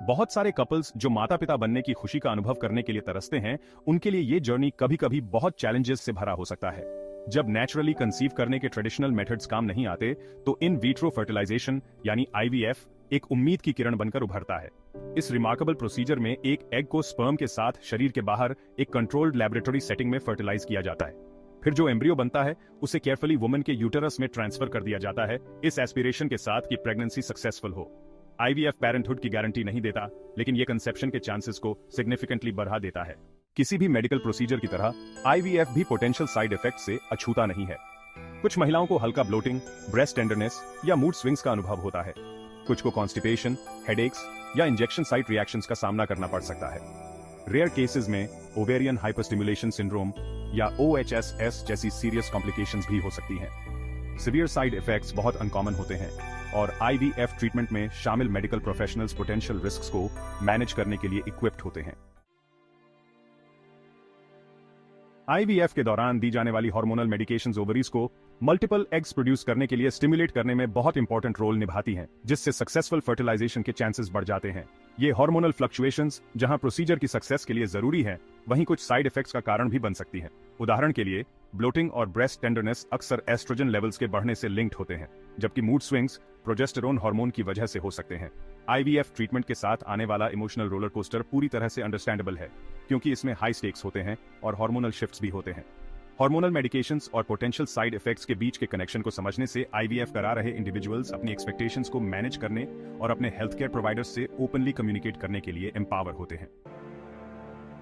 बहुत सारे कपल्स जो माता पिता बनने की खुशी का अनुभव करने के लिए तरसते हैं, उनके लिए ये जर्नी कभी-कभी बहुत चैलेंजेस से भरा हो सकता है। जब नेचुरली कंसीव करने के ट्रेडिशनल मेथड्स काम नहीं आते, तो इन विट्रो फर्टिलाइजेशन यानी आईवीएफ एक उम्मीद की किरण बनकर उभरता है। इस रिमार्केबल प्रोसीजर में एक एग को स्पर्म के साथ शरीर के बाहर एक कंट्रोल्ड लैबोरेटरी सेटिंग में फर्टिलाइज किया जाता है। फिर जो एम्ब्रियो बनता है उसे केयरफुली वुमन के यूटेरस में ट्रांसफर कर दिया जाता है, इस एस्पिरेशन के साथ कि प्रेगनेंसी सक्सेसफुल हो। आईवीएफ पेरेंटहुड की गारंटी नहीं देता, लेकिन ये कंसेप्शन के चांसेस को सिग्निफिकेंटली बढ़ा देता है। किसी भी मेडिकल प्रोसीजर की तरह आईवीएफ भी पोटेंशियल साइड इफेक्ट से अछूता नहीं है। कुछ महिलाओं को हल्का ब्लोटिंग, ब्रेस्ट टेंडरनेस या मूड स्विंग्स का अनुभव होता है। कुछ को कॉन्स्टिपेशन, हेडेक्स या इंजेक्शन साइट रिएक्शंस का सामना करना पड़ सकता है। रेयर केसेस में ओवेरियन हाइपरस्टिमुलेशन सिंड्रोम या OHSS जैसी सीरियस कॉम्प्लिकेशंस भी हो सकती हैं। सीवियर साइड इफेक्ट्स बहुत अनकॉमन होते हैं और आईवीएफ ट्रीटमेंट में शामिल मेडिकल प्रोफेशनल्स पोटेंशियल रिस्क्स को मैनेज करने के लिए इक्विप्ड होते हैं। आईवीएफ के दौरान दी जाने वाली हार्मोनल मेडिकेशंस ओवरीज को मल्टीपल एग्स प्रोड्यूस करने के लिए स्टिमुलेट करने में बहुत इंपॉर्टेंट रोल निभाती हैं, जिससे सक्सेसफुल फर्टिलाइजेशन के चांसेस बढ़ जाते हैं। ये हार्मोनल फ्लक्चुएशंस जहां प्रोसीजर की सक्सेस के लिए जरूरी है, वहीं कुछ साइड इफेक्ट्स का कारण भी बन सकती हैं। उदाहरण के लिए ब्लोटिंग और ब्रेस्ट टेंडरनेस अक्सर एस्ट्रोजन लेवल्स के बढ़ने से लिंक्ड होते हैं, जबकि मूड स्विंग्स प्रोजेस्टेरोन हार्मोन की वजह से हो सकते हैं। आईवीएफ ट्रीटमेंट के साथ आने वाला इमोशनल रोलर कोस्टर पूरी तरह से अंडरस्टैंडेबल है, क्योंकि इसमें हाई स्टेक्स होते हैं और हार्मोनल शिफ्ट्स भी होते हैं। हार्मोनल मेडिकेशंस और पोटेंशियल साइड इफेक्ट्स के बीच के कनेक्शन को समझने से आईवीएफ करा रहे इंडिविजुअल्स अपनी एक्सपेक्टेशंस को मैनेज करने और अपने हेल्थ केयर प्रोवाइडर्स से ओपनली कम्युनिकेट करने के लिए एम्पावर होते हैं।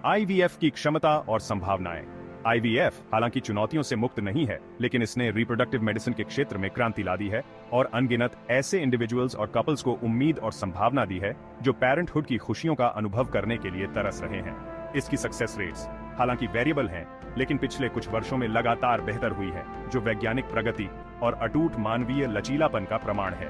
आईवीएफ की क्षमता और संभावनाएं। आईवीएफ हालांकि चुनौतियों से मुक्त नहीं है, लेकिन इसने रिप्रोडक्टिव मेडिसिन के क्षेत्र में क्रांति ला दी है और अनगिनत ऐसे इंडिविजुअल्स और कपल्स को उम्मीद और संभावना दी है जो पेरेंटहुड की खुशियों का अनुभव करने के लिए तरस रहे हैं। इसकी सक्सेस रेट्स हालांकि वेरिएबल हैं, लेकिन पिछले कुछ वर्षों में लगातार बेहतर हुई है, जो वैज्ञानिक प्रगति और अटूट मानवीय लचीलापन का प्रमाण है।